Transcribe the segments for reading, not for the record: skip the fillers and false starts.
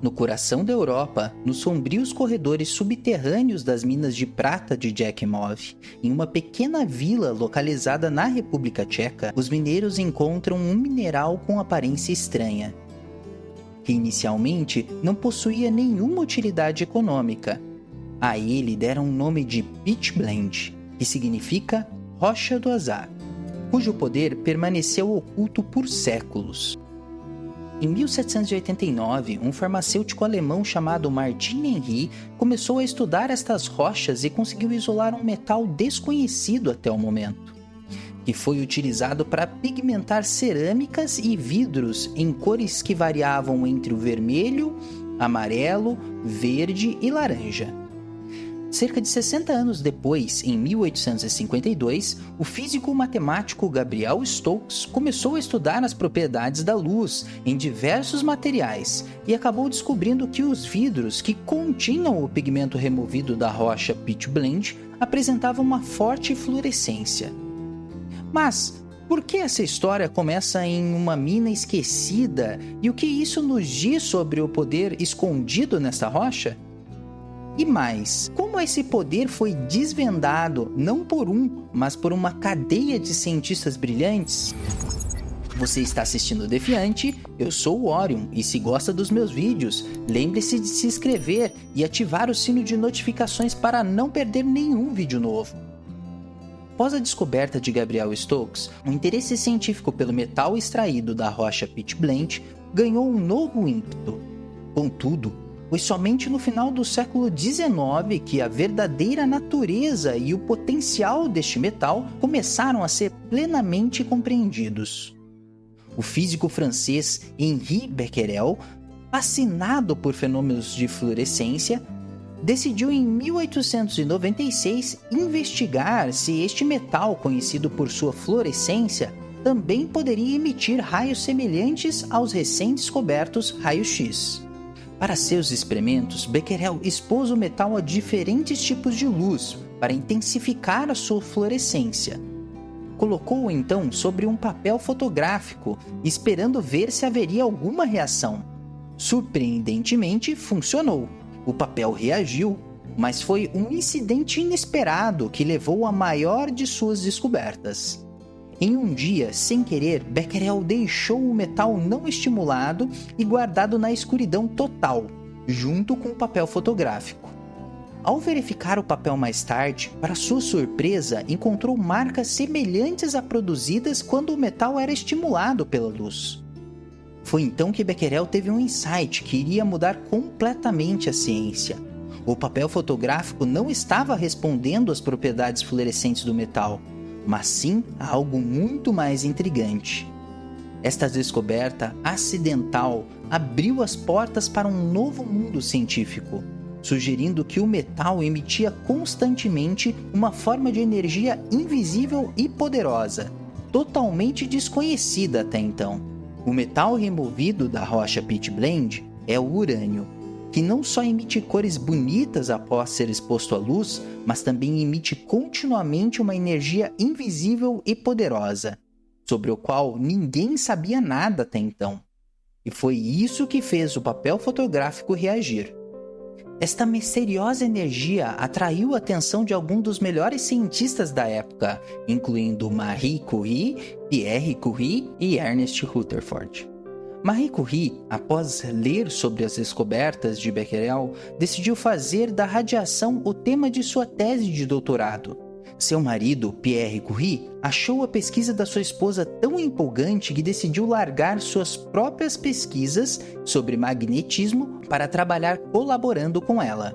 No coração da Europa, nos sombrios corredores subterrâneos das minas de prata de Jakimov, em uma pequena vila localizada na República Tcheca, os mineiros encontram um mineral com aparência estranha, que inicialmente não possuía nenhuma utilidade econômica. A ele deram o nome de Pitchblende, que significa Rocha do Azar, cujo poder permaneceu oculto por séculos. Em 1789, um farmacêutico alemão chamado Martin Henry começou a estudar estas rochas e conseguiu isolar um metal desconhecido até o momento, que foi utilizado para pigmentar cerâmicas e vidros em cores que variavam entre o vermelho, amarelo, verde e laranja. Cerca de 60 anos depois, em 1852, o físico-matemático Gabriel Stokes começou a estudar as propriedades da luz em diversos materiais e acabou descobrindo que os vidros que continham o pigmento removido da rocha pitchblende apresentavam uma forte fluorescência. Mas por que essa história começa em uma mina esquecida e o que isso nos diz sobre o poder escondido nessa rocha? E mais, como esse poder foi desvendado não por um, mas por uma cadeia de cientistas brilhantes? Você está assistindo o Defiante, eu sou o Orion e se gosta dos meus vídeos, lembre-se de se inscrever e ativar o sino de notificações para não perder nenhum vídeo novo. Após a descoberta de Gabriel Stokes, o interesse científico pelo metal extraído da rocha pitchblende ganhou um novo ímpeto. Contudo, foi somente no final do século XIX que a verdadeira natureza e o potencial deste metal começaram a ser plenamente compreendidos. O físico francês Henri Becquerel, fascinado por fenômenos de fluorescência, decidiu em 1896 investigar se este metal, conhecido por sua fluorescência, também poderia emitir raios semelhantes aos recém-descobertos raios-x. Para seus experimentos, Becquerel expôs o metal a diferentes tipos de luz para intensificar a sua fluorescência. Colocou-o então sobre um papel fotográfico, esperando ver se haveria alguma reação. Surpreendentemente, funcionou. O papel reagiu, mas foi um incidente inesperado que levou à maior de suas descobertas. Em um dia, sem querer, Becquerel deixou o metal não estimulado e guardado na escuridão total, junto com o papel fotográfico. Ao verificar o papel mais tarde, para sua surpresa, encontrou marcas semelhantes a produzidas quando o metal era estimulado pela luz. Foi então que Becquerel teve um insight que iria mudar completamente a ciência. O papel fotográfico não estava respondendo às propriedades fluorescentes do metal, mas sim a algo muito mais intrigante. Esta descoberta acidental abriu as portas para um novo mundo científico, sugerindo que o metal emitia constantemente uma forma de energia invisível e poderosa, totalmente desconhecida até então. O metal removido da rocha pitchblende é o urânio, que não só emite cores bonitas após ser exposto à luz, mas também emite continuamente uma energia invisível e poderosa, sobre o qual ninguém sabia nada até então. E foi isso que fez o papel fotográfico reagir. Esta misteriosa energia atraiu a atenção de alguns dos melhores cientistas da época, incluindo Marie Curie, Pierre Curie e Ernest Rutherford. Marie Curie, após ler sobre as descobertas de Becquerel, decidiu fazer da radiação o tema de sua tese de doutorado. Seu marido, Pierre Curie, achou a pesquisa da sua esposa tão empolgante que decidiu largar suas próprias pesquisas sobre magnetismo para trabalhar colaborando com ela.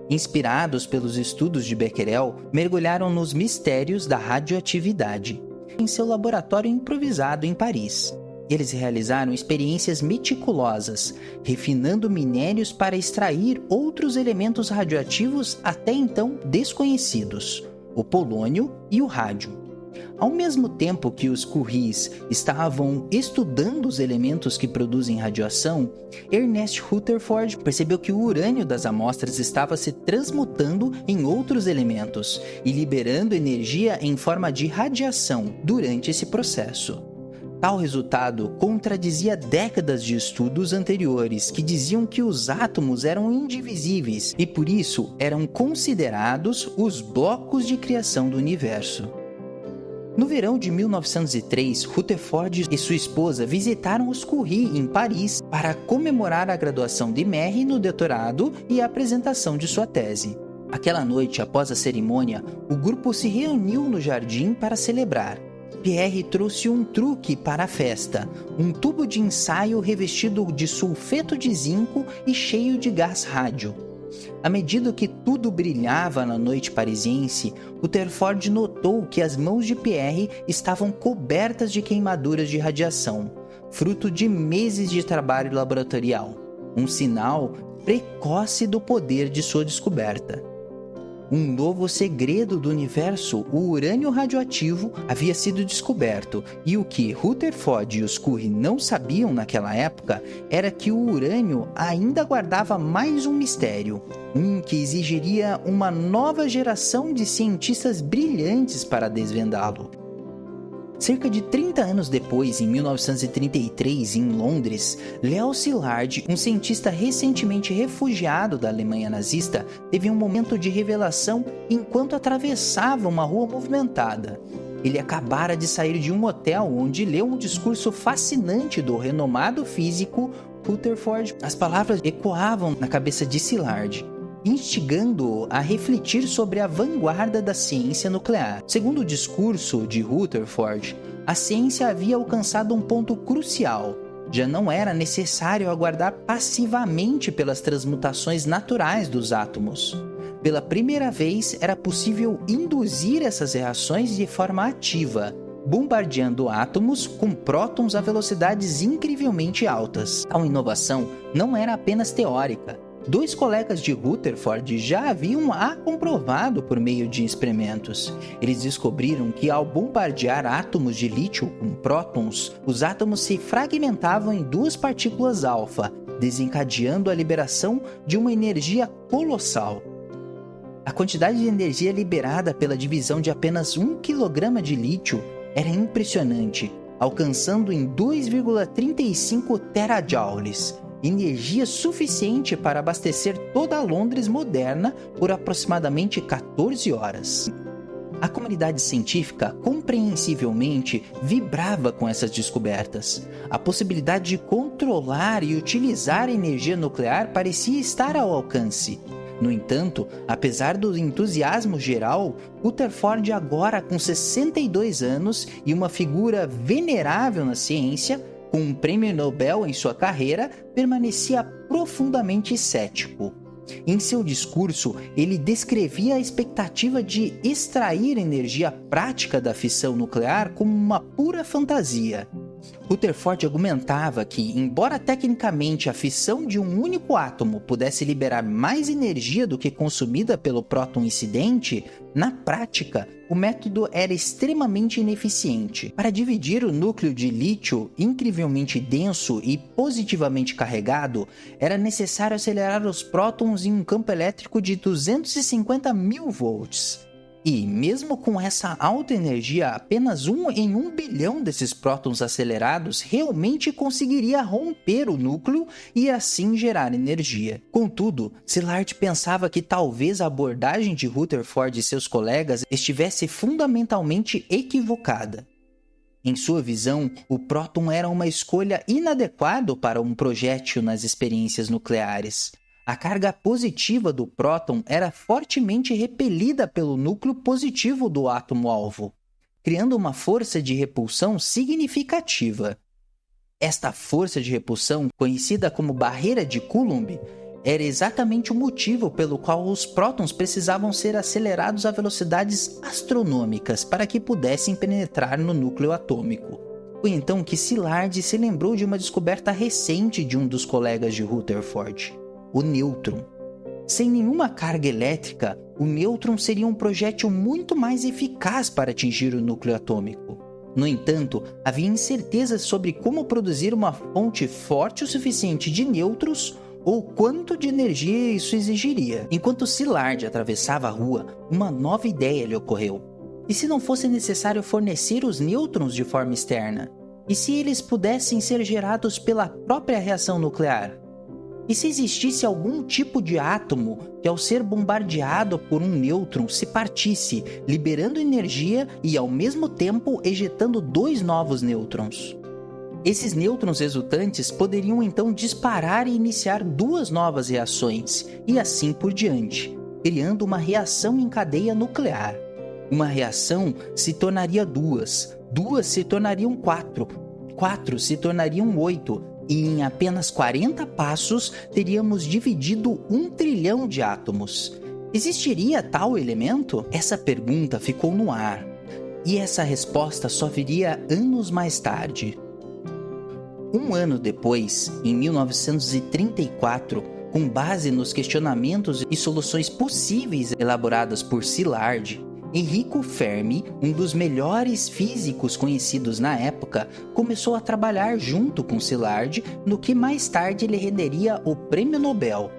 Inspirados pelos estudos de Becquerel, mergulharam nos mistérios da radioatividade em seu laboratório improvisado em Paris. Eles realizaram experiências meticulosas, refinando minérios para extrair outros elementos radioativos até então desconhecidos, o polônio e o rádio. Ao mesmo tempo que os Curies estavam estudando os elementos que produzem radiação, Ernest Rutherford percebeu que o urânio das amostras estava se transmutando em outros elementos e liberando energia em forma de radiação durante esse processo. Tal resultado contradizia décadas de estudos anteriores que diziam que os átomos eram indivisíveis e por isso eram considerados os blocos de criação do universo. No verão de 1903, Rutherford e sua esposa visitaram os Curie em Paris para comemorar a graduação de Mary no doutorado e a apresentação de sua tese. Aquela noite, após a cerimônia, o grupo se reuniu no jardim para celebrar. Pierre trouxe um truque para a festa, um tubo de ensaio revestido de sulfeto de zinco e cheio de gás rádio. À medida que tudo brilhava na noite parisiense, Rutherford notou que as mãos de Pierre estavam cobertas de queimaduras de radiação, fruto de meses de trabalho laboratorial, um sinal precoce do poder de sua descoberta. Um novo segredo do universo, o urânio radioativo, havia sido descoberto, e o que Rutherford e os Curie não sabiam naquela época era que o urânio ainda guardava mais um mistério, que exigiria uma nova geração de cientistas brilhantes para desvendá-lo. Cerca de 30 anos depois, em 1933, em Londres, Leo Szilard, um cientista recentemente refugiado da Alemanha nazista, teve um momento de revelação enquanto atravessava uma rua movimentada. Ele acabara de sair de um hotel onde leu um discurso fascinante do renomado físico Rutherford. As palavras ecoavam na cabeça de Szilard, instigando-o a refletir sobre a vanguarda da ciência nuclear. Segundo o discurso de Rutherford, a ciência havia alcançado um ponto crucial. Já não era necessário aguardar passivamente pelas transmutações naturais dos átomos. Pela primeira vez, era possível induzir essas reações de forma ativa, bombardeando átomos com prótons a velocidades incrivelmente altas. Tal inovação não era apenas teórica. Dois colegas de Rutherford já haviam a comprovado por meio de experimentos. Eles descobriram que ao bombardear átomos de lítio com prótons, os átomos se fragmentavam em duas partículas alfa, desencadeando a liberação de uma energia colossal. A quantidade de energia liberada pela divisão de apenas 1 kg de lítio era impressionante, alcançando em 2,35 terajoules. Energia suficiente para abastecer toda a Londres moderna por aproximadamente 14 horas. A comunidade científica, compreensivelmente, vibrava com essas descobertas. A possibilidade de controlar e utilizar a energia nuclear parecia estar ao alcance. No entanto, apesar do entusiasmo geral, Rutherford, agora com 62 anos e uma figura venerável na ciência, com um prêmio Nobel em sua carreira, permanecia profundamente cético. Em seu discurso, ele descrevia a expectativa de extrair energia prática da fissão nuclear como uma pura fantasia. Rutherford argumentava que, embora tecnicamente a fissão de um único átomo pudesse liberar mais energia do que consumida pelo próton incidente, na prática, o método era extremamente ineficiente. Para dividir o núcleo de lítio incrivelmente denso e positivamente carregado, era necessário acelerar os prótons em um campo elétrico de 250.000 volts. E, mesmo com essa alta energia, apenas 1 em 1 bilhão desses prótons acelerados realmente conseguiria romper o núcleo e assim gerar energia. Contudo, Szilard pensava que talvez a abordagem de Rutherford e seus colegas estivesse fundamentalmente equivocada. Em sua visão, o próton era uma escolha inadequada para um projétil nas experiências nucleares. A carga positiva do próton era fortemente repelida pelo núcleo positivo do átomo-alvo, criando uma força de repulsão significativa. Esta força de repulsão, conhecida como barreira de Coulomb, era exatamente o motivo pelo qual os prótons precisavam ser acelerados a velocidades astronômicas para que pudessem penetrar no núcleo atômico. Foi então que Szilard se lembrou de uma descoberta recente de um dos colegas de Rutherford: o nêutron. Sem nenhuma carga elétrica, o nêutron seria um projétil muito mais eficaz para atingir o núcleo atômico. No entanto, havia incertezas sobre como produzir uma fonte forte o suficiente de nêutrons ou quanto de energia isso exigiria. Enquanto Szilard atravessava a rua, uma nova ideia lhe ocorreu. E se não fosse necessário fornecer os nêutrons de forma externa? E se eles pudessem ser gerados pela própria reação nuclear? E se existisse algum tipo de átomo que, ao ser bombardeado por um nêutron, se partisse, liberando energia e, ao mesmo tempo, ejetando 2 novos nêutrons? Esses nêutrons resultantes poderiam então disparar e iniciar 2 novas reações, e assim por diante, criando uma reação em cadeia nuclear. Uma reação se tornaria 2, 2 se tornariam 4, 4 se tornariam 8, e em apenas 40 passos teríamos dividido 1 trilhão de átomos. Existiria tal elemento? Essa pergunta ficou no ar, e essa resposta só viria anos mais tarde. Um ano depois, em 1934, com base nos questionamentos e soluções possíveis elaboradas por Szilard, Enrico Fermi, um dos melhores físicos conhecidos na época, começou a trabalhar junto com Szilard no que mais tarde lhe renderia o Prêmio Nobel.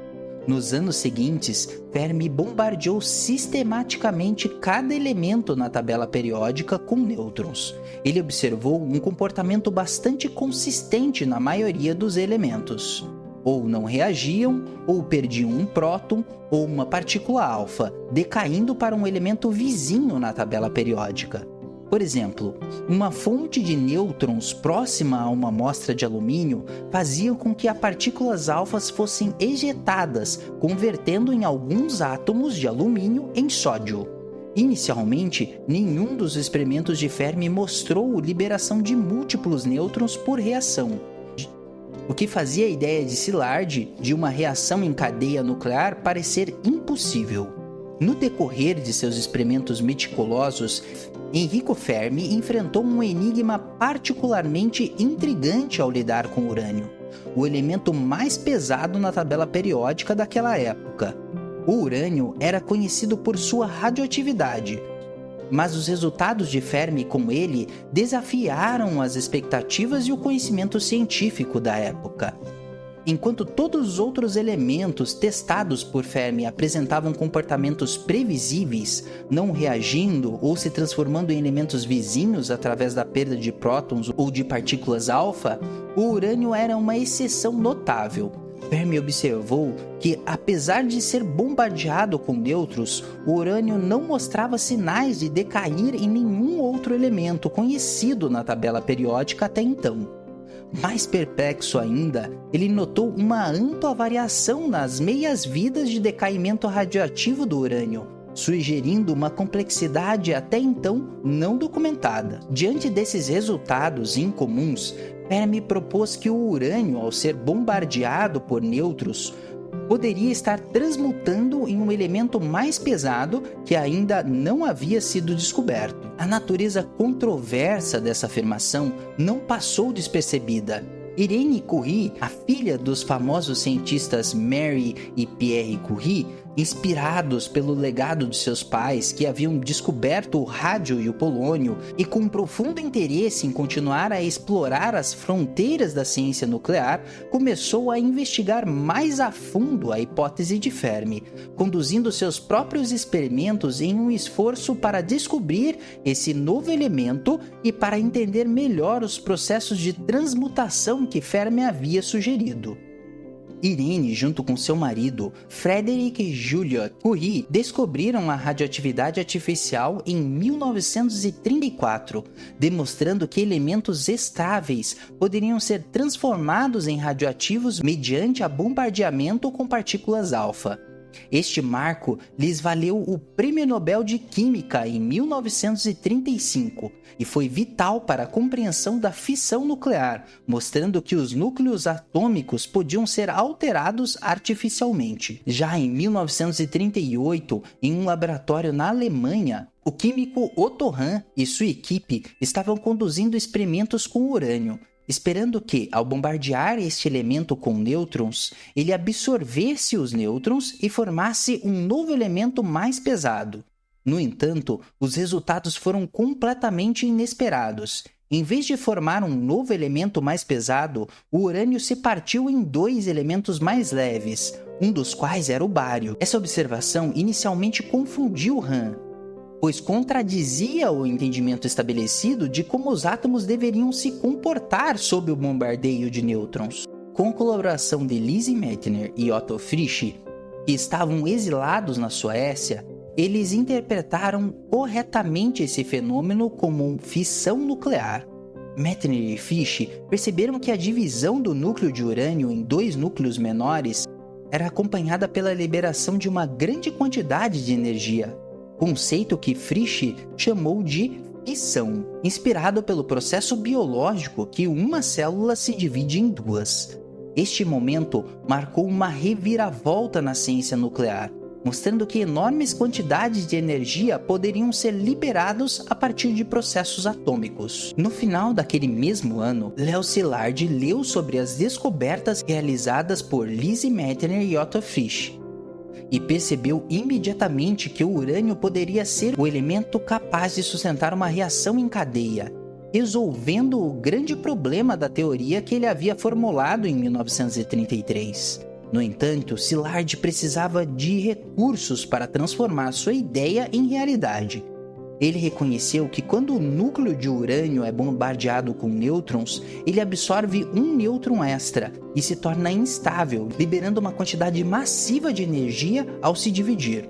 Nos anos seguintes, Fermi bombardeou sistematicamente cada elemento na tabela periódica com nêutrons. Ele observou um comportamento bastante consistente na maioria dos elementos. Ou não reagiam, ou perdiam um próton ou uma partícula alfa, decaindo para um elemento vizinho na tabela periódica. Por exemplo, uma fonte de nêutrons próxima a uma amostra de alumínio fazia com que as partículas alfas fossem ejetadas, convertendo em alguns átomos de alumínio em sódio. Inicialmente, nenhum dos experimentos de Fermi mostrou liberação de múltiplos nêutrons por reação, o que fazia a ideia de Szilard de uma reação em cadeia nuclear parecer impossível. No decorrer de seus experimentos meticulosos, Enrico Fermi enfrentou um enigma particularmente intrigante ao lidar com o urânio, o elemento mais pesado na tabela periódica daquela época. O urânio era conhecido por sua radioatividade, mas os resultados de Fermi com ele desafiaram as expectativas e o conhecimento científico da época. Enquanto todos os outros elementos testados por Fermi apresentavam comportamentos previsíveis, não reagindo ou se transformando em elementos vizinhos através da perda de prótons ou de partículas alfa, o urânio era uma exceção notável. Fermi observou que, apesar de ser bombardeado com nêutrons, o urânio não mostrava sinais de decair em nenhum outro elemento conhecido na tabela periódica até então. Mais perplexo ainda, ele notou uma ampla variação nas meias-vidas de decaimento radioativo do urânio, sugerindo uma complexidade até então não documentada. Diante desses resultados incomuns, Fermi propôs que o urânio, ao ser bombardeado por nêutrons, poderia estar transmutando em um elemento mais pesado que ainda não havia sido descoberto. A natureza controversa dessa afirmação não passou despercebida. Irene Curie, a filha dos famosos cientistas Marie e Pierre Curie, inspirados pelo legado de seus pais que haviam descoberto o rádio e o polônio e com um profundo interesse em continuar a explorar as fronteiras da ciência nuclear, começou a investigar mais a fundo a hipótese de Fermi, conduzindo seus próprios experimentos em um esforço para descobrir esse novo elemento e para entender melhor os processos de transmutação que Fermi havia sugerido. Irene, junto com seu marido, Frederic e Juliette Curie, descobriram a radioatividade artificial em 1934, demonstrando que elementos estáveis poderiam ser transformados em radioativos mediante a bombardeamento com partículas alfa. Este marco lhes valeu o Prêmio Nobel de Química em 1935 e foi vital para a compreensão da fissão nuclear, mostrando que os núcleos atômicos podiam ser alterados artificialmente. Já em 1938, em um laboratório na Alemanha, o químico Otto Hahn e sua equipe estavam conduzindo experimentos com urânio, esperando que, ao bombardear este elemento com nêutrons, ele absorvesse os nêutrons e formasse um novo elemento mais pesado. No entanto, os resultados foram completamente inesperados. Em vez de formar um novo elemento mais pesado, o urânio se partiu em 2 elementos mais leves, um dos quais era o bário. Essa observação inicialmente confundiu Hahn. pois contradizia o entendimento estabelecido de como os átomos deveriam se comportar sob o bombardeio de nêutrons. Com a colaboração de Lise Meitner e Otto Frisch, que estavam exilados na Suécia, eles interpretaram corretamente esse fenômeno como fissão nuclear. Meitner e Frisch perceberam que a divisão do núcleo de urânio em 2 núcleos menores era acompanhada pela liberação de uma grande quantidade de energia, conceito que Frisch chamou de fissão, inspirado pelo processo biológico que uma célula se divide em 2. Este momento marcou uma reviravolta na ciência nuclear, mostrando que enormes quantidades de energia poderiam ser liberados a partir de processos atômicos. No final daquele mesmo ano, Léo Szilard leu sobre as descobertas realizadas por Lise Meitner e Otto Frisch e percebeu imediatamente que o urânio poderia ser o elemento capaz de sustentar uma reação em cadeia, resolvendo o grande problema da teoria que ele havia formulado em 1933. No entanto, Szilard precisava de recursos para transformar sua ideia em realidade. Ele reconheceu que quando o núcleo de urânio é bombardeado com nêutrons, ele absorve um nêutron extra e se torna instável, liberando uma quantidade massiva de energia ao se dividir.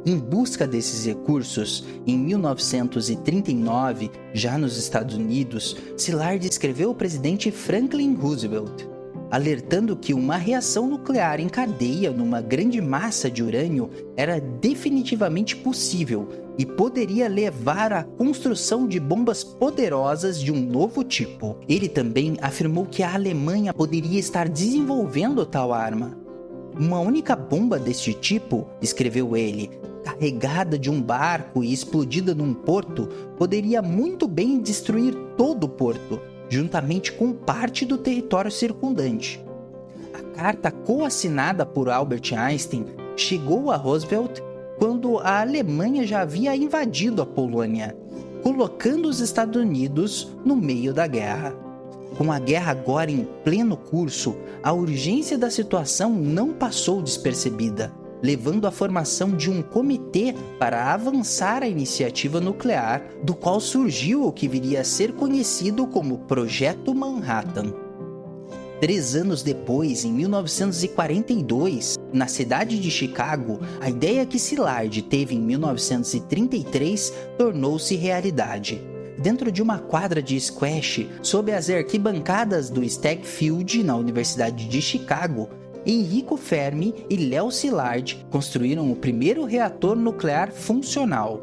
Em busca desses recursos, em 1939, já nos Estados Unidos, Szilard escreveu ao presidente Franklin Roosevelt, alertando que uma reação nuclear em cadeia numa grande massa de urânio era definitivamente possível e poderia levar à construção de bombas poderosas de um novo tipo. Ele também afirmou que a Alemanha poderia estar desenvolvendo tal arma. Uma única bomba deste tipo, escreveu ele, carregada de um barco e explodida num porto, poderia muito bem destruir todo o porto, juntamente com parte do território circundante. A carta coassinada por Albert Einstein chegou a Roosevelt quando a Alemanha já havia invadido a Polônia, colocando os Estados Unidos no meio da guerra. Com a guerra agora em pleno curso, a urgência da situação não passou despercebida, levando à formação de um comitê para avançar a iniciativa nuclear, do qual surgiu o que viria a ser conhecido como Projeto Manhattan. 3 anos depois, em 1942, na cidade de Chicago, a ideia que Szilard teve em 1933 tornou-se realidade. Dentro de uma quadra de squash, sob as arquibancadas do Stagg Field na Universidade de Chicago, Enrico Fermi e Léo Szilard construíram o primeiro reator nuclear funcional,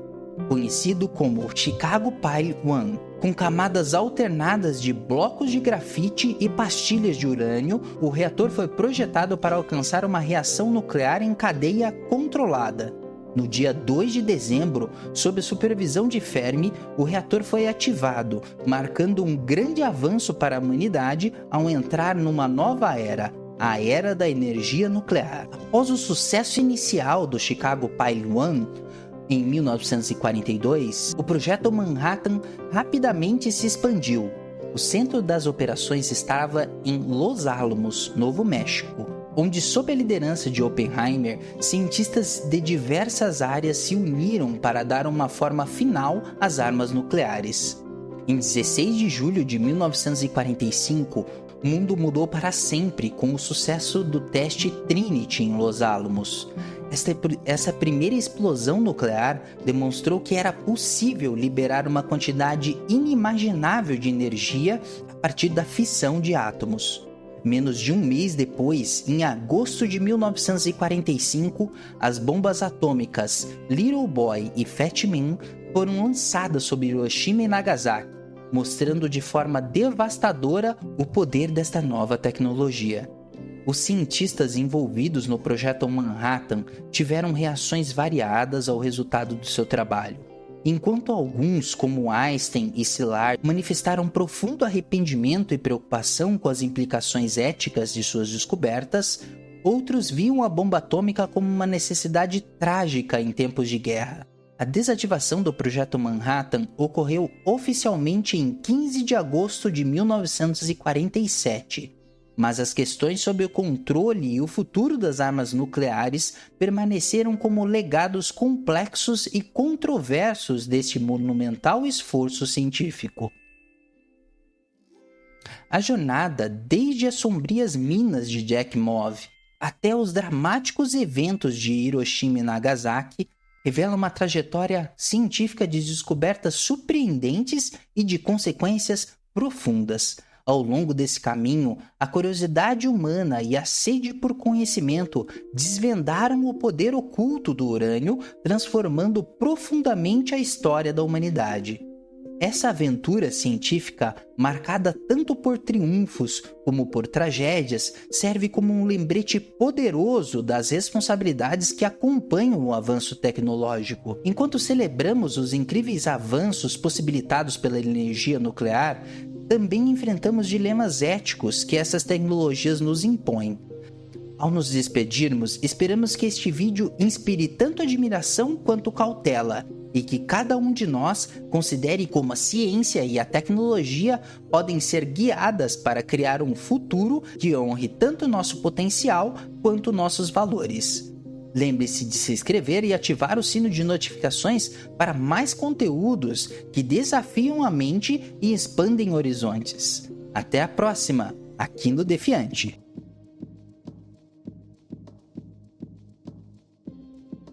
conhecido como Chicago Pile 1. Com camadas alternadas de blocos de grafite e pastilhas de urânio, o reator foi projetado para alcançar uma reação nuclear em cadeia controlada. No dia 2 de dezembro, sob a supervisão de Fermi, o reator foi ativado, marcando um grande avanço para a humanidade ao entrar numa nova era, a era da energia nuclear. Após o sucesso inicial do Chicago Pile 1, em 1942, o projeto Manhattan rapidamente se expandiu. O centro das operações estava em Los Alamos, Novo México, onde, sob a liderança de Oppenheimer, cientistas de diversas áreas se uniram para dar uma forma final às armas nucleares. Em 16 de julho de 1945, o mundo mudou para sempre com o sucesso do teste Trinity em Los Alamos. Essa primeira explosão nuclear demonstrou que era possível liberar uma quantidade inimaginável de energia a partir da fissão de átomos. Menos de um mês depois, em agosto de 1945, as bombas atômicas Little Boy e Fat Man foram lançadas sobre Hiroshima e Nagasaki, mostrando de forma devastadora o poder desta nova tecnologia. Os cientistas envolvidos no projeto Manhattan tiveram reações variadas ao resultado do seu trabalho. Enquanto alguns, como Einstein e Szilard, manifestaram profundo arrependimento e preocupação com as implicações éticas de suas descobertas, outros viam a bomba atômica como uma necessidade trágica em tempos de guerra. A desativação do projeto Manhattan ocorreu oficialmente em 15 de agosto de 1947. mas as questões sobre o controle e o futuro das armas nucleares permaneceram como legados complexos e controversos deste monumental esforço científico. A jornada, desde as sombrias minas de Yakimov até os dramáticos eventos de Hiroshima e Nagasaki, revela uma trajetória científica de descobertas surpreendentes e de consequências profundas. Ao longo desse caminho, a curiosidade humana e a sede por conhecimento desvendaram o poder oculto do urânio, transformando profundamente a história da humanidade. Essa aventura científica, marcada tanto por triunfos como por tragédias, serve como um lembrete poderoso das responsabilidades que acompanham o avanço tecnológico. Enquanto celebramos os incríveis avanços possibilitados pela energia nuclear, também enfrentamos dilemas éticos que essas tecnologias nos impõem. Ao nos despedirmos, esperamos que este vídeo inspire tanto admiração quanto cautela, e que cada um de nós considere como a ciência e a tecnologia podem ser guiadas para criar um futuro que honre tanto nosso potencial quanto nossos valores. Lembre-se de se inscrever e ativar o sino de notificações para mais conteúdos que desafiam a mente e expandem horizontes. Até a próxima, aqui no Defiante.